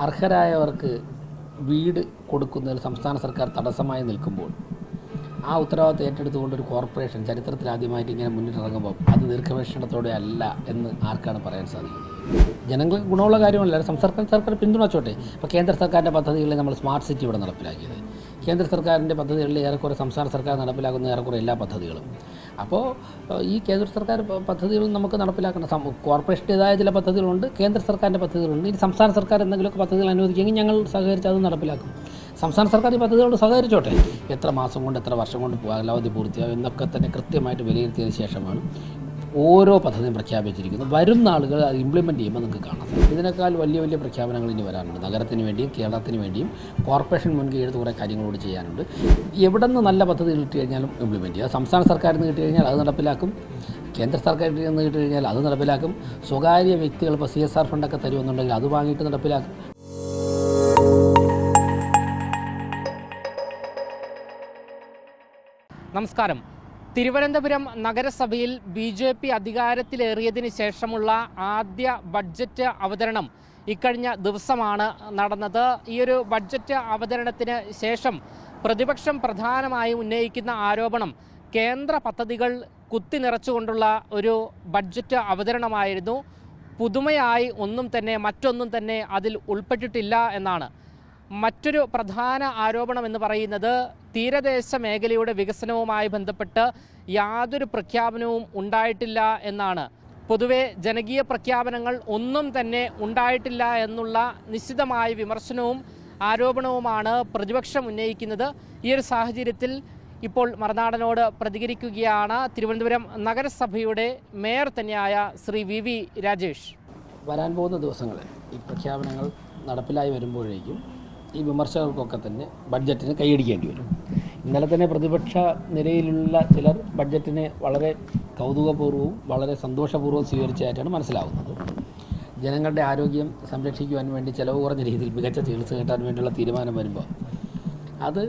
അർഹരായവർക്ക് വീട് കൊടുക്കുന്നതിൽ സംസ്ഥാന സർക്കാർ തടസ്സമായി നിൽക്കുമ്പോൾ ആ ഉത്തരവാദിത്തം ഏറ്റെടുത്തുകൊണ്ട് ഒരു കോർപ്പറേഷൻ ചരിത്രത്തിലാദ്യമായിട്ട് ഇങ്ങനെ മുന്നിട്ടിറങ്ങുമ്പോൾ അത് ദീർഘവീക്ഷണത്തോടെ അല്ല എന്ന് ആർക്കാണ് പറയാൻ സാധിക്കുന്നത്? ജനങ്ങൾക്ക് ഗുണമുള്ള കാര്യമല്ല, സർക്കാർ പിന്തുണച്ചോട്ടെ. ഇപ്പോൾ കേന്ദ്ര സർക്കാരിൻ്റെ പദ്ധതികളിൽ നമ്മൾ സ്മാർട്ട് സിറ്റി ഇവിടെ നടപ്പിലാക്കിയത്, കേന്ദ്ര സർക്കാരിൻ്റെ പദ്ധതികളിൽ ഏറെക്കുറെ സംസ്ഥാന സർക്കാർ നടപ്പിലാക്കുന്ന ഏറെക്കുറെ എല്ലാ പദ്ധതികളും. അപ്പോൾ ഈ കേന്ദ്ര സർക്കാർ പദ്ധതികൾ നമുക്ക് നടപ്പിലാക്കണം. കോർപ്പറേഷൻ്റേതായ ചില പദ്ധതികളുണ്ട്, കേന്ദ്ര സർക്കാരിൻ്റെ പദ്ധതികളുണ്ട്. ഇനി സംസ്ഥാന സർക്കാർ എന്തെങ്കിലുമൊക്കെ പദ്ധതികൾ അനുവദിക്കുമെങ്കിൽ ഞങ്ങൾ സഹകരിച്ച് അത് നടപ്പിലാക്കും. സംസ്ഥാന സർക്കാർ ഈ പദ്ധതികളോട് സഹകരിച്ചോട്ടെ. എത്ര മാസം കൊണ്ട് എത്ര വർഷം കൊണ്ട് കാലാവധി പൂർത്തിയാകും എന്നൊക്കെ തന്നെ കൃത്യമായിട്ട് വിലയിരുത്തിയതിന് ശേഷമാണ് ഓരോ പദ്ധതിയും പ്രഖ്യാപിച്ചിരിക്കുന്നത്. വരുന്ന ആളുകൾ അത് ഇംപ്ലിമെൻറ്റ് ചെയ്യുമ്പോൾ നിങ്ങൾക്ക് കാണാം. ഇതിനേക്കാൾ വലിയ വലിയ പ്രഖ്യാപനങ്ങൾ ഇനി വരാനുണ്ട്. നഗരത്തിന് വേണ്ടിയും കേരളത്തിന് വേണ്ടിയും കോർപ്പറേഷൻ മുൻകൈ എടുത്ത് കുറേ കാര്യങ്ങളോട് ചെയ്യാനുണ്ട്. എവിടെ നിന്ന് നല്ല പദ്ധതികൾ കിട്ടി കഴിഞ്ഞാലും ഇംപ്ലിമെൻറ്റ് ചെയ്യുക. സംസ്ഥാന സർക്കാരിൽ നിന്ന് കിട്ടി കഴിഞ്ഞാൽ അത് നടപ്പിലാക്കും, കേന്ദ്ര സർക്കാരിൽ നിന്ന് കിട്ടി കഴിഞ്ഞാൽ അത് നടപ്പിലാക്കും. സ്വകാര്യ വ്യക്തികൾ ഇപ്പോൾ CSR ഫണ്ടൊക്കെ തരുമെന്നുണ്ടെങ്കിൽ അത് വാങ്ങിയിട്ട് നടപ്പിലാക്കും. നമസ്കാരം. തിരുവനന്തപുരം നഗരസഭയിൽ BJP അധികാരത്തിലേറിയതിന് ശേഷമുള്ള ആദ്യ ബഡ്ജറ്റ് അവതരണം ഇക്കഴിഞ്ഞ ദിവസമാണ് നടന്നത്. ഈ ഒരു ബഡ്ജറ്റ് അവതരണത്തിന് ശേഷം പ്രതിപക്ഷം പ്രധാനമായും ഉന്നയിക്കുന്ന ആരോപണം കേന്ദ്ര പദ്ധതികൾ കുത്തിനിറച്ചുകൊണ്ടുള്ള ഒരു ബഡ്ജറ്റ് അവതരണമായിരുന്നു. പുതുമയായി മറ്റൊന്നും തന്നെ അതിൽ ഉൾപ്പെട്ടിട്ടില്ല എന്നാണ്. മറ്റൊരു പ്രധാന ആരോപണം എന്ന് പറയുന്നത് തീരദേശ മേഖലയുടെ വികസനവുമായി ബന്ധപ്പെട്ട് യാതൊരു പ്രഖ്യാപനവും ഉണ്ടായിട്ടില്ല എന്നാണ്. പൊതുവെ ജനകീയ പ്രഖ്യാപനങ്ങൾ ഒന്നും തന്നെ ഉണ്ടായിട്ടില്ല എന്നുള്ള നിശ്ചിതമായ വിമർശനവും ആരോപണവുമാണ് പ്രതിപക്ഷം ഉന്നയിക്കുന്നത്. ഈ ഒരു സാഹചര്യത്തിൽ ഇപ്പോൾ മറുനാടനോട് പ്രതികരിക്കുകയാണ് തിരുവനന്തപുരം നഗരസഭയുടെ മേയർ തന്നെയായ ശ്രീ VV രാജേഷ്. വരാൻ പോകുന്ന ദിവസങ്ങളിൽ ഈ പ്രഖ്യാപനങ്ങൾ നടപ്പിലായി വരുമ്പോഴേക്കും ഈ വിമർശകർക്കൊക്കെ തന്നെ ബഡ്ജറ്റിന് കൈയടിക്കേണ്ടി വരും. ഇന്നലെ തന്നെ പ്രതിപക്ഷ നിരയിലുള്ള ചിലർ ബഡ്ജറ്റിനെ വളരെ കൗതുകപൂർവ്വവും വളരെ സന്തോഷപൂർവ്വം സ്വീകരിച്ചതായിട്ടാണ് മനസ്സിലാവുന്നത്. ജനങ്ങളുടെ ആരോഗ്യം സംരക്ഷിക്കുവാൻ വേണ്ടി ചിലവ് കുറഞ്ഞ രീതിയിൽ മികച്ച ചികിത്സ കിട്ടാൻ വേണ്ടിയുള്ള തീരുമാനം വരുമ്പോൾ അത്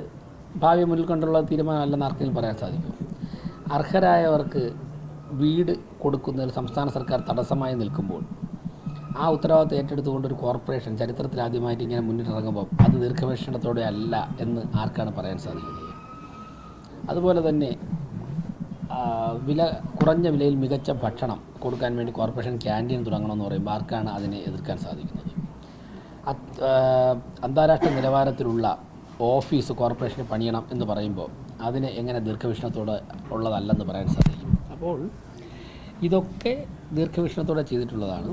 ഭാവി മുന്നിൽ കൊണ്ടുള്ള തീരുമാനമല്ലെന്ന് ആർക്കെങ്കിലും പറയാൻ സാധിക്കും. അർഹരായവർക്ക് വീട് കൊടുക്കുന്നതിൽ സംസ്ഥാന സർക്കാർ തടസ്സമായി നിൽക്കുമ്പോൾ ആ ഉത്തരവാദിത്തം ഏറ്റെടുത്തുകൊണ്ട് ഒരു കോർപ്പറേഷൻ ചരിത്രത്തിലാദ്യമായിട്ട് ഇങ്ങനെ മുന്നിട്ടിറങ്ങുമ്പോൾ അത് ദീർഘവീക്ഷണത്തോടെ അല്ല എന്ന് ആർക്കാണ് പറയാൻ സാധിക്കുന്നത്? അതുപോലെ തന്നെ കുറഞ്ഞ വിലയിൽ മികച്ച ഭക്ഷണം കൊടുക്കാൻ വേണ്ടി കോർപ്പറേഷൻ ക്യാൻറ്റീൻ തുടങ്ങണമെന്ന് പറയുമ്പോൾ ആർക്കാണ് അതിനെ എതിർക്കാൻ സാധിക്കുന്നത്? അന്താരാഷ്ട്ര നിലവാരത്തിലുള്ള ഓഫീസ് കോർപ്പറേഷന് പണിയണം എന്ന് പറയുമ്പോൾ അതിനെ എങ്ങനെ ദീർഘവീക്ഷണത്തോടെ ഉള്ളതല്ലെന്ന് പറയാൻ സാധിക്കും? അപ്പോൾ ഇതൊക്കെ ദീർഘവീക്ഷണത്തോടെ ചെയ്തിട്ടുള്ളതാണ്.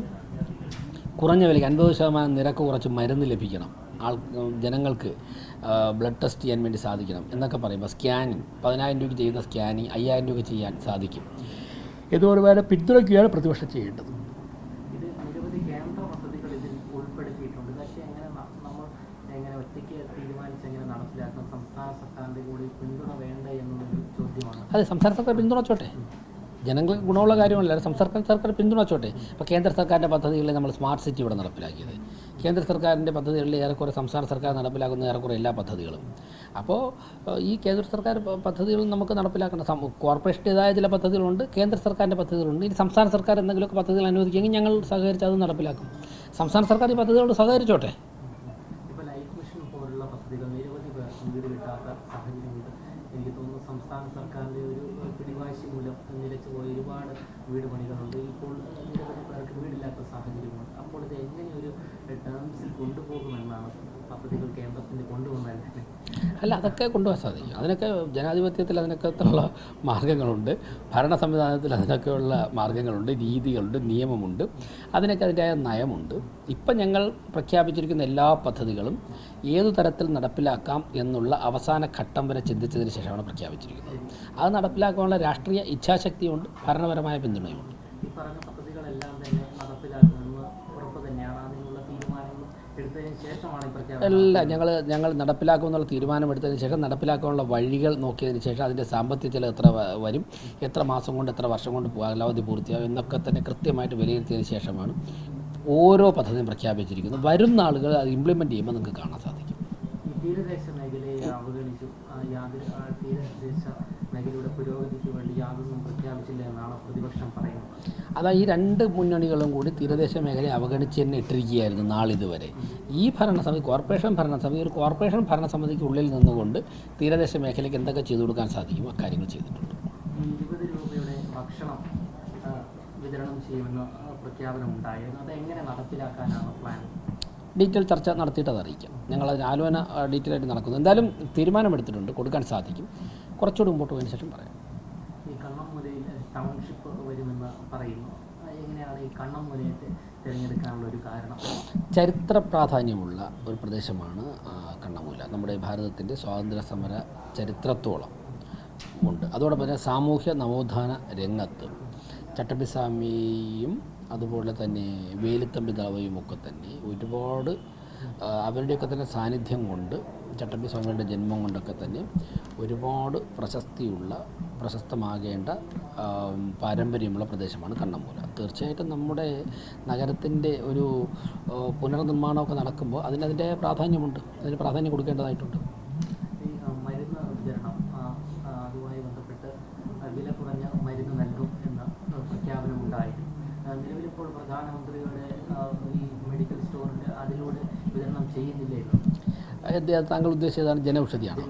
കുറഞ്ഞ വിലയ്ക്ക് 50% നിരക്ക് കുറച്ച് മരുന്ന് ലഭിക്കണം, ജനങ്ങൾക്ക് ബ്ലഡ് ടെസ്റ്റ് ചെയ്യാൻ വേണ്ടി സാധിക്കണം എന്നൊക്കെ പറയുമ്പോൾ സ്കാനിങ് 10,000 രൂപയ്ക്ക് ചെയ്യുന്ന സ്കാനിങ് 5,000 രൂപയ്ക്ക് ചെയ്യാൻ സാധിക്കും. ഇതുപോലെ വേറെ പിന്തുണയ്ക്കുകയാണ് പ്രതിപക്ഷം ചെയ്യേണ്ടത്. ഇത് നിരവധി കേന്ദ്ര പദ്ധതികൾ ഇതിൽ ഉൾപ്പെടുത്തിയിട്ടുണ്ട്. പക്ഷേ നമ്മൾ ഒറ്റയ്ക്ക് തീരുമാനിച്ചെങ്ങനെ നടപ്പിലാക്കണം? സംസ്ഥാന സർക്കാരിൻ്റെ കൂടി പിന്തുണ വേണ്ട എന്നുള്ളൊരു ചോദ്യമാണ്. അതെ, സംസ്ഥാന സർക്കാർ പിന്തുണച്ചോട്ടെ. ജനങ്ങൾക്ക് ഗുണമുള്ള കാര്യമല്ല, സർക്കാർ പിന്തുണച്ചോട്ടെ. ഇപ്പോൾ കേന്ദ്ര സർക്കാരിൻ്റെ പദ്ധതികളിൽ നമ്മൾ സ്മാർട്ട് സിറ്റി ഇവിടെ നടപ്പിലാക്കിയത്, കേന്ദ്ര സർക്കാരിൻ്റെ പദ്ധതികളിൽ ഏറെക്കുറെ സംസ്ഥാന സർക്കാർ നടപ്പിലാക്കുന്ന ഏറെക്കുറെ എല്ലാ പദ്ധതികളും. അപ്പോൾ ഈ കേന്ദ്ര സർക്കാർ പദ്ധതികൾ നമുക്ക് നടപ്പിലാക്കണം. കോർപ്പറേഷൻ്റേതായ ചില പദ്ധതികളുണ്ട്, കേന്ദ്ര സർക്കാരിൻ്റെ പദ്ധതികളുണ്ട്. ഇനി സംസ്ഥാന സർക്കാർ എന്തെങ്കിലുമൊക്കെ പദ്ധതികൾ അനുവദിക്കുമെങ്കിൽ ഞങ്ങൾ സഹകരിച്ച് അത് നടപ്പിലാക്കും. സംസ്ഥാന സർക്കാർ ഈ പദ്ധതികളോട് സഹകരിച്ചോട്ടെ. ഇപ്പോൾ ലൈഫ് മിഷൻ പോലുള്ള പദ്ധതികൾ നിരവധി പേർക്ക് വീട് കിട്ടാത്ത സാഹചര്യമുണ്ട്. എനിക്ക് തോന്നുന്നു സംസ്ഥാന സർക്കാരിൻ്റെ ഒരു പിടിവാശി മൂലം നിലച്ചുപോയ ഒരുപാട് വീട് പണികളുണ്ട്. ഇപ്പോൾ നിരവധി പേർക്ക് വീടില്ലാത്ത സാഹചര്യമുണ്ട്. അപ്പോൾ ഇത് എങ്ങനെ ഒരു ടേംസിൽ കൊണ്ടുപോകുമെന്നാണ് പദ്ധതികൾ കേന്ദ്രത്തിന് കൊണ്ടുവന്നാൽ? അല്ല, അതൊക്കെ കൊണ്ടുപോകാൻ സാധിക്കും. അതിനൊക്കെ ജനാധിപത്യത്തിൽ അതിനൊക്കെ ഉള്ള മാർഗ്ഗങ്ങളുണ്ട്, ഭരണ സംവിധാനത്തിൽ അതിനൊക്കെയുള്ള മാർഗ്ഗങ്ങളുണ്ട്, രീതികളുണ്ട്, നിയമമുണ്ട്, അതിനൊക്കെ അതിൻ്റെതായ നയമുണ്ട്. ഇപ്പം ഞങ്ങൾ പ്രഖ്യാപിച്ചിരിക്കുന്ന എല്ലാ പദ്ധതികളും ഏതു തരത്തിൽ നടപ്പിലാക്കാം എന്നുള്ള അവസാന ഘട്ടം വരെ ചിന്തിച്ചതിന് ശേഷമാണ് പ്രഖ്യാപിച്ചിരിക്കുന്നത്. അത് നടപ്പിലാക്കാനുള്ള രാഷ്ട്രീയ ഇച്ഛാശക്തിയുണ്ട്, ഭരണപരമായ പിന്തുണയുമുണ്ട്. ഈ പറഞ്ഞ പദ്ധതികളെല്ലാം തന്നെ നടപ്പിലാക്കുമെന്ന് ഉറപ്പ് തന്നെയാണ്. അതിനുള്ള തീരുമാനങ്ങൾ എടുത്തതിന് ശേഷമാണ് ഈ പ്രഖ്യാപനം. അല്ല, ഞങ്ങൾ നടപ്പിലാക്കുമെന്നുള്ള തീരുമാനമെടുത്തതിന് ശേഷം നടപ്പിലാക്കാനുള്ള വഴികൾ നോക്കിയതിന് ശേഷം അതിൻ്റെ സാമ്പത്തിക ചെലവ് എത്ര വരും, എത്ര മാസം കൊണ്ട് എത്ര വർഷം കൊണ്ട് കാലാവധി പൂർത്തിയാകും എന്നൊക്കെ തന്നെ കൃത്യമായിട്ട് വിലയിരുത്തിയതിന് ശേഷമാണ് ഓരോ പദ്ധതിയും പ്രഖ്യാപിച്ചിരിക്കുന്നത്. വരുന്ന ആളുകൾ അത് ഇംപ്ലിമെൻറ്റ് ചെയ്യുമ്പോൾ നിങ്ങൾക്ക് കാണാൻ സാധിക്കും. തീരദേശ മേഖലയെ അവഗണിച്ചു, തീരദേശ മേഖലയുടെ പുരോഗതിക്ക് വേണ്ടി യാതൊന്നും പ്രഖ്യാപിച്ചില്ല എന്നാണ് പ്രതിപക്ഷം പറയുന്നത്. അതാ ഈ രണ്ട് മുന്നണികളും കൂടി തീരദേശ മേഖലയെ അവഗണിച്ച് തന്നെ ഇട്ടിരിക്കുകയായിരുന്നു നാളിതുവരെ. ഈ ഭരണസമിതി കോർപ്പറേഷൻ ഭരണസമിതി ഒരു കോർപ്പറേഷൻ ഭരണസമിതിക്കുള്ളിൽ നിന്നുകൊണ്ട് തീരദേശ മേഖലയ്ക്ക് എന്തൊക്കെ ചെയ്തു കൊടുക്കാൻ സാധിക്കും അക്കാര്യങ്ങൾ ചെയ്തിട്ടുണ്ട്. 20 രൂപയുടെ ഭക്ഷണം വിതരണം ചെയ്യുമെന്ന് പ്രഖ്യാപനം ഉണ്ടായിരുന്നു. അതെങ്ങനെ നടപ്പിലാക്കാനാണ് പ്ലാൻ? ഡീറ്റെയിൽ ചർച്ച നടത്തിയിട്ട് അത് അറിയിക്കാം. ഞങ്ങളതിന് ആലോചന ഡീറ്റെയിൽ ആയിട്ട് നടക്കുന്നു. എന്തായാലും തീരുമാനമെടുത്തിട്ടുണ്ട്, കൊടുക്കാൻ സാധിക്കും. കുറച്ചുകൂടി മുമ്പോട്ട് പോയതിന് ശേഷം പറയാം. ഈ കണ്ണമ്മൂലയിൽ ടൗൺഷിപ്പ് വരുമെന്ന് പറയുന്നു. എങ്ങനെയാണ് ഈ കണ്ണമ്മൂലയെ തിരഞ്ഞെടുക്കാനുള്ള ഒരു കാരണം? ചരിത്ര പ്രാധാന്യമുള്ള ഒരു പ്രദേശമാണ് കണ്ണമ്മൂല. നമ്മുടെ ഭാരതത്തിൻ്റെ സ്വാതന്ത്ര്യ സമര ചരിത്രത്തോളം ഉണ്ട്. അതോടൊപ്പം തന്നെ സാമൂഹ്യ നവോത്ഥാന രംഗത്ത് ചട്ടമ്പിസ്വാമിയും അതുപോലെ തന്നെ വേലുത്തമ്പി ദളവയും ഒക്കെ തന്നെ ഒരുപാട് അവരുടെയൊക്കെ തന്നെ സാന്നിധ്യം കൊണ്ട് ചട്ടമ്പിസ്വാമികളുടെ ജന്മം കൊണ്ടൊക്കെ തന്നെ ഒരുപാട് പ്രശസ്തമാകേണ്ട പാരമ്പര്യമുള്ള പ്രദേശമാണ് കണ്ണമ്മൂല. തീർച്ചയായിട്ടും നമ്മുടെ നഗരത്തിൻ്റെ ഒരു പുനർനിർമ്മാണമൊക്കെ നടക്കുമ്പോൾ അതിൻ്റെ പ്രാധാന്യമുണ്ട്, അതിന് പ്രാധാന്യം കൊടുക്കേണ്ടതായിട്ടുണ്ട്. ഈ മരുന്ന് വിതരണം അതുമായി ബന്ധപ്പെട്ട് വില കുറഞ്ഞ മരുന്ന് നൽകും എന്ന പ്രഖ്യാപനമുണ്ടായിരുന്നു. നിലവിലിപ്പോൾ പ്രധാനമന്ത്രിയുടെ ഈ മെഡിക്കൽ സ്റ്റോറിൽ അതിലൂടെ വിതരണം ചെയ്യുന്നില്ലല്ലോ. താങ്കൾ ഉദ്ദേശിച്ചതാണ് ജനൌഷധിയാണ്.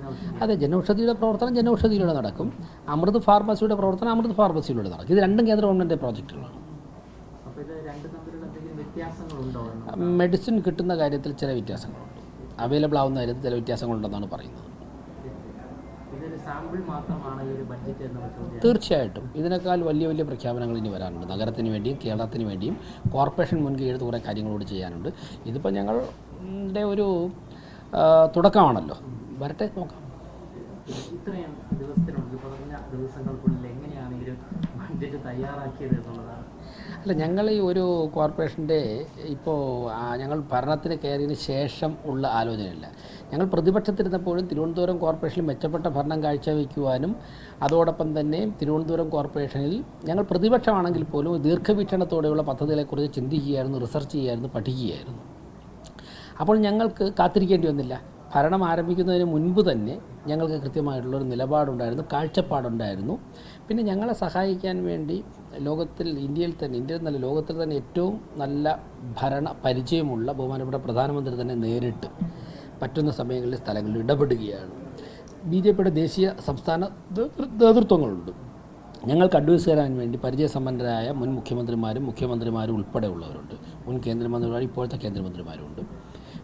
അതെ, ജനൌഷധിയുടെ പ്രവർത്തനം ജനൌഷധിയിലൂടെ നടക്കും. അമൃത് ഫാർമസിയുടെ പ്രവർത്തനം അമൃത് ഫാർമസിയിലൂടെ നടക്കും. ഇത് രണ്ടും കേന്ദ്ര ഗവൺമെൻറ് പ്രോജക്റ്റുകളാണ്. അപ്പോൾ ഇത് രണ്ടും തമ്മിലുള്ള എന്തെങ്കിലും വ്യത്യാസങ്ങളുണ്ടോ? മെഡിസിൻ കിട്ടുന്ന കാര്യത്തിൽ ചില വ്യത്യാസങ്ങളുണ്ട്, അവൈലബിൾ ആവുന്ന കാര്യത്തിൽ ചില വ്യത്യാസങ്ങളുണ്ടെന്നാണ് പറയുന്നത്. തീർച്ചയായിട്ടും ഇതിനേക്കാൾ വലിയ വലിയ പ്രഖ്യാപനങ്ങൾ ഇനി വരാനുണ്ട്. നഗരത്തിന് വേണ്ടിയും കേരളത്തിന് വേണ്ടിയും കോർപ്പറേഷൻ മുൻകൈ എടുത്ത് കുറേ കാര്യങ്ങളോട് ചെയ്യാനുണ്ട്. ഇതിപ്പോൾ ഞങ്ങളുടെ ഒരു തുടക്കമാണല്ലോ, വരട്ടെ, നോക്കാം. ഇത്രയും ദിവസത്തിനുള്ളിൽ, കുറഞ്ഞ ദിവസങ്ങൾക്കുള്ളിൽ എങ്ങനെയാണ് ഈ ഒരു ബഡ്ജറ്റ് തയ്യാറാക്കിയത് എന്നുള്ളതാണ്. അല്ല, ഞങ്ങൾ ഈ ഒരു കോർപ്പറേഷൻ്റെ ഇപ്പോൾ ഞങ്ങൾ ഭരണത്തിന് കയറിയതിന് ശേഷം ഉള്ള ആലോചനയില്ല. ഞങ്ങൾ പ്രതിപക്ഷത്തിരുന്നപ്പോഴും തിരുവനന്തപുരം കോർപ്പറേഷനിൽ മെച്ചപ്പെട്ട ഭരണം കാഴ്ചവെക്കുവാനും അതോടൊപ്പം തന്നെ തിരുവനന്തപുരം കോർപ്പറേഷനിൽ ഞങ്ങൾ പ്രതിപക്ഷമാണെങ്കിൽ പോലും ദീർഘവീക്ഷണത്തോടെയുള്ള പദ്ധതികളെക്കുറിച്ച് ചിന്തിക്കുകയായിരുന്നു, റിസർച്ച് ചെയ്യുകയായിരുന്നു, പഠിക്കുകയായിരുന്നു. അപ്പോൾ ഞങ്ങൾക്ക് കാത്തിരിക്കേണ്ടി വന്നില്ല. ഭരണം ആരംഭിക്കുന്നതിന് മുൻപ് തന്നെ ഞങ്ങൾക്ക് കൃത്യമായിട്ടുള്ളൊരു നിലപാടുണ്ടായിരുന്നു, കാഴ്ചപ്പാടുണ്ടായിരുന്നു. പിന്നെ ഞങ്ങളെ സഹായിക്കാൻ വേണ്ടി ഇന്ത്യയിൽ നല്ല ലോകത്തിൽ തന്നെ ഏറ്റവും നല്ല ഭരണ പരിചയമുള്ള ബഹുമാനപ്പെട്ട പ്രധാനമന്ത്രി തന്നെ നേരിട്ട് പറ്റുന്ന സമയങ്ങളിൽ സ്ഥലങ്ങളിൽ ഇടപെടുകയാണ്. BJPയുടെ ദേശീയ സംസ്ഥാന നേതൃത്വങ്ങളുണ്ട്. ഞങ്ങൾക്ക് അഡ്വൈസ് തരാൻ വേണ്ടി പരിചയസമ്പന്നരായ മുൻ മുഖ്യമന്ത്രിമാരും ഉൾപ്പെടെയുള്ളവരുണ്ട്. മുൻ കേന്ദ്രമന്ത്രിമാരും ഇപ്പോഴത്തെ കേന്ദ്രമന്ത്രിമാരുണ്ട്.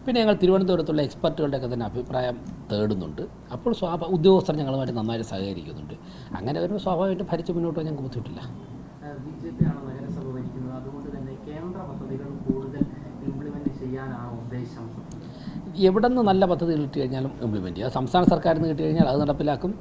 പിന്നെ ഞങ്ങൾ തിരുവനന്തപുരത്തുള്ള എക്സ്പെർട്ടുകളുടെയൊക്കെ തന്നെ അഭിപ്രായം തേടുന്നുണ്ട്. അപ്പോൾ ഉദ്യോഗസ്ഥർ ഞങ്ങളുമായിട്ട് നന്നായിട്ട് സഹകരിക്കുന്നുണ്ട്. അങ്ങനെ വരുമ്പോൾ സ്വാഭാവികമായിട്ട് ഭരിച്ച് മുന്നോട്ട് ഞങ്ങൾക്ക് ബുദ്ധിമുട്ടില്ല. BJP ആണ് നഗരസഭ ഭരിക്കുന്നത്, അതുകൊണ്ട് തന്നെ കേന്ദ്ര പദ്ധതികൾ കൂടുതൽ ഇംപ്ലിമെൻറ്റ് ചെയ്യാനാണ് ഉദ്ദേശം. എവിടെ നിന്ന് നല്ല പദ്ധതികൾ കിട്ടി കഴിഞ്ഞാലും ഇംപ്ലിമെൻറ്റ് ചെയ്യുക. സംസ്ഥാന സർക്കാരിൽ നിന്ന് കിട്ടി കഴിഞ്ഞാൽ അത് നടപ്പിലാക്കും,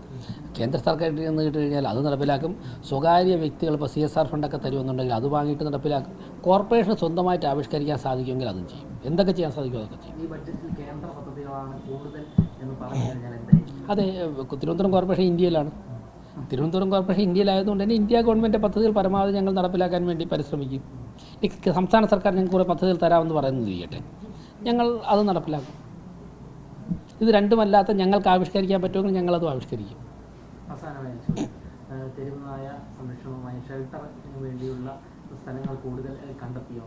കേന്ദ്ര സർക്കാരിൽ നിന്ന് കിട്ടി കഴിഞ്ഞാൽ അത് നടപ്പിലാക്കും. സ്വകാര്യ വ്യക്തികൾ ഇപ്പോൾ CSR ഫണ്ടൊക്കെ തരുമെന്നുണ്ടെങ്കിൽ അത് വാങ്ങിയിട്ട് നടപ്പിലാക്കും. കോർപ്പറേഷന് സ്വന്തമായിട്ട് ആവിഷ്കരിക്കാൻ സാധിക്കുമെങ്കിൽ അതും ചെയ്യും. എന്തൊക്കെ ചെയ്യാൻ സാധിക്കും അതൊക്കെ ചെയ്യും. ഈ ബഡ്ജറ്റിൽ കേന്ദ്ര പദ്ധതികളാണ് കൂടുതൽ എന്ന് പറഞ്ഞു കഴിഞ്ഞാൽ എന്തായിരിക്കും? അതെ, തിരുവനന്തപുരം കോർപ്പറേഷൻ ഇന്ത്യയിലാണ്. തിരുവനന്തപുരം കോർപ്പറേഷൻ ഇന്ത്യയിലായതുകൊണ്ട് തന്നെ ഇന്ത്യ ഗവൺമെൻറ് പദ്ധതികൾ പരമാവധി ഞങ്ങൾ നടപ്പിലാക്കാൻ വേണ്ടി പരിശ്രമിക്കും. ഈ സംസ്ഥാന സർക്കാർ ഞങ്ങൾക്ക് കുറേ പദ്ധതികൾ തരാമെന്ന് പറയുന്നത് ഇരിക്കട്ടെ, ഞങ്ങൾ അത് നടപ്പിലാക്കും. ഇത് രണ്ടുമല്ലാത്ത ഞങ്ങൾക്ക് ആവിഷ്കരിക്കാൻ പറ്റുമെങ്കിൽ ഞങ്ങളത് ആവിഷ്കരിക്കും. അവസാനമായി തെരുവുനായ സംരക്ഷണവുമായി ഷെൽട്ടറിന് വേണ്ടിയുള്ള സ്ഥലങ്ങൾ കൂടുതൽ കണ്ടെത്തിയോ?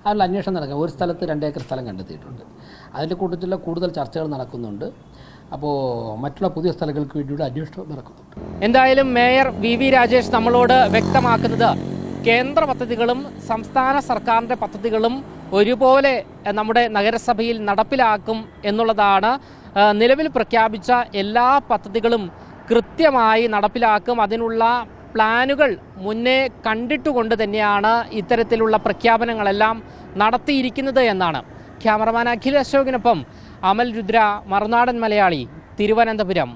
അതിൽ അന്വേഷണം നടക്കുക. ഒരു സ്ഥലത്ത് 2 ഏക്കർ സ്ഥലം കണ്ടെത്തിയിട്ടുണ്ട്. അതിൻ്റെ കൂട്ടത്തിലുള്ള കൂടുതൽ ചർച്ചകൾ നടക്കുന്നുണ്ട്. അപ്പോൾ മറ്റുള്ള പുതിയ സ്ഥലങ്ങൾക്ക് വേണ്ടിയുള്ള അന്വേഷണം നടക്കുന്നുണ്ട്. എന്തായാലും മേയർ VV രാജേഷ് നമ്മളോട് വ്യക്തമാക്കുന്നത് കേന്ദ്ര പദ്ധതികളും സംസ്ഥാന സർക്കാരിൻ്റെ പദ്ധതികളും ഒരുപോലെ നമ്മുടെ നഗരസഭയിൽ നടപ്പിലാക്കും എന്നുള്ളതാണ്. നിലവിൽ പ്രഖ്യാപിച്ച എല്ലാ പദ്ധതികളും കൃത്യമായി നടപ്പിലാക്കും. അതിനുള്ള പ്ലാനുകൾ മുന്നേ കണ്ടിട്ടുകൊണ്ട് തന്നെയാണ് ഇത്തരത്തിലുള്ള പ്രഖ്യാപനങ്ങളെല്ലാം നടത്തിയിരിക്കുന്നത് എന്നാണ്. ക്യാമറമാൻ അഖിൽ അശോകിനൊപ്പം അമൽ രുദ്ര, മറുനാടൻ മലയാളി, തിരുവനന്തപുരം.